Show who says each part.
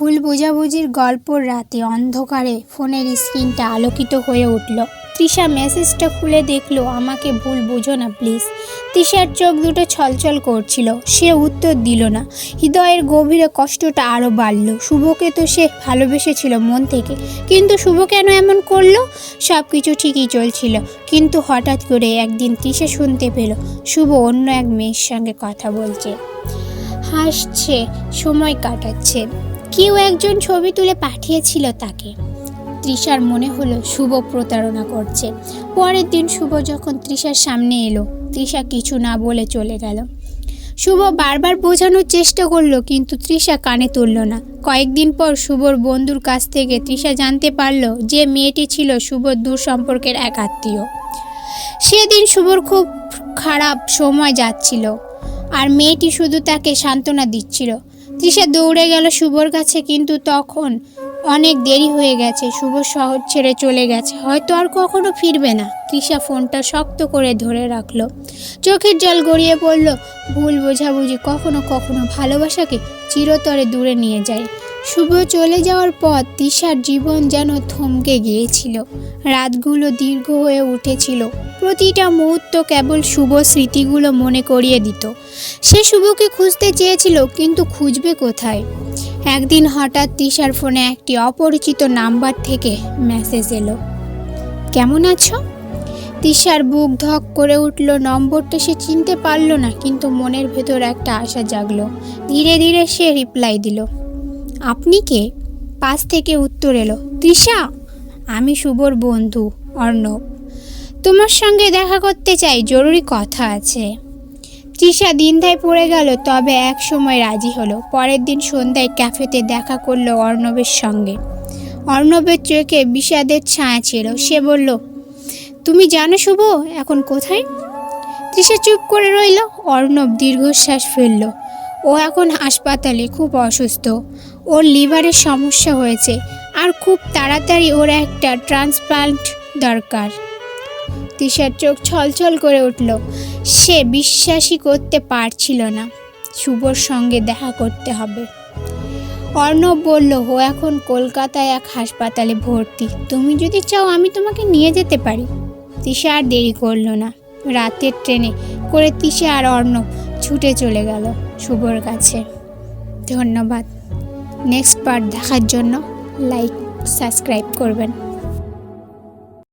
Speaker 1: ভুল বোঝাবুঝির গল্পর রাতে অন্ধকারে ফোনের স্ক্রিনটা আলোকিত হয়ে উঠল। তৃষা মেসেজটা খুলে দেখল, আমাকে ভুল বুঝো না প্লিজ। তৃষার চোখ দুটো ছলছল করছিল। সে উত্তর দিল না। হৃদয়ের গভীরে কষ্টটা আরও বাড়ল। শুভকে তো সে ভালোবেসেছিল মন থেকে, কিন্তু শুভ কেন এমন করলো? সব কিছু ঠিকই চলছিল, কিন্তু হঠাৎ করে একদিন তৃষা শুনতে পেল শুভ অন্য এক মেয়ের সঙ্গে কথা বলছে, হাসছে, সময় কাটাচ্ছে। কেউ একজন ছবি তুলে পাঠিয়েছিল তাকে। তৃষার মনে হলো শুভ প্রতারণা করছে। পরের দিন শুভ যখন তৃষার সামনে এলো, তৃষা কিছু না বলে চলে গেল। শুভ বারবার বোঝানোর চেষ্টা করলো, কিন্তু তৃষা কানে তুলল না। কয়েকদিন পর শুভর বন্ধুর কাছ থেকে তৃষা জানতে পারল যে মেয়েটি ছিল শুভর দূর সম্পর্কের এক আত্মীয়। সেদিন শুভর খুব খারাপ সময় যাচ্ছিল, আর মেয়েটি শুধু তাকে সান্ত্বনা দিচ্ছিল। তৃষা দৌড়ে গেল শুভর কাছে, কিন্তু তখন অনেক দেরি হয়ে গেছে। শুভ শহর ছেড়ে চলে গেছে, হয়তো আর কখনো ফিরবে না। তৃষা ফোনটা শক্ত করে ধরে রাখলো। চোখের জল গড়িয়ে পড়ল। ভুল বোঝাবুঝি কখনো কখনো ভালোবাসাকে চিরতরে দূরে নিয়ে যায়। শুভ চলে যাওয়ার পর তৃষার জীবন যেন থমকে গিয়েছিল। রাতগুলো দীর্ঘ হয়ে উঠেছিল। প্রতিটা মুহূর্ত কেবল শুভ স্মৃতিগুলো মনে করিয়ে দিত। সে শুভকে খুঁজতে চেয়েছিল, কিন্তু খুঁজবে কোথায়? একদিন হঠাৎ তৃষার ফোনে একটি অপরিচিত নাম্বার থেকে মেসেজ এলো, কেমন আছো? তৃষার বুক ধক করে উঠল। নম্বরটা সে চিনতে পারল না, কিন্তু মনের ভেতর একটা আশা জাগলো। ধীরে ধীরে সে রিপ্লাই দিল, আপনি কে? পাশ থেকে উত্তর এলো, তৃষা, আমি শুভর বন্ধু অর্ণব। তোমার সঙ্গে দেখা করতে চাই, জরুরি কথা আছে। তৃষা দ্বিধায় পড়ে গেল, তবে এক সময় রাজি হলো। পরের দিন সন্ধ্যায় ক্যাফেতে দেখা করলো অর্ণবের সঙ্গে। অর্ণবের চোখে বিষাদের ছায়া ছিল। সে বলল, তুমি জানো শুভ এখন কোথায়? তৃষা চুপ করে রইল। অর্ণব দীর্ঘশ্বাস ফেলল। ও এখন হাসপাতালে, খুব অসুস্থ। ওর লিভারের সমস্যা হয়েছে, আর খুব তাড়াতাড়ি ওর একটা ট্রান্সপ্লান্ট দরকার। তৃষার চোখ ছলছল করে উঠল। সে বিশ্বাসই করতে পারছিল না শুভর সঙ্গে দেখা করতে হবে। অর্ণব বলল, ও এখন কলকাতায় এক হাসপাতালে ভর্তি। তুমি যদি চাও আমি তোমাকে নিয়ে যেতে পারি। তৃষা আর দেরি করল না। রাতের ট্রেনে করে তৃষা আর অর্ণব ছুটে চলে গেল শুভর কাছে। ধন্যবাদ। নেক্সট পার্ট দেখার জন্য লাইক, সাবস্ক্রাইব করবেন।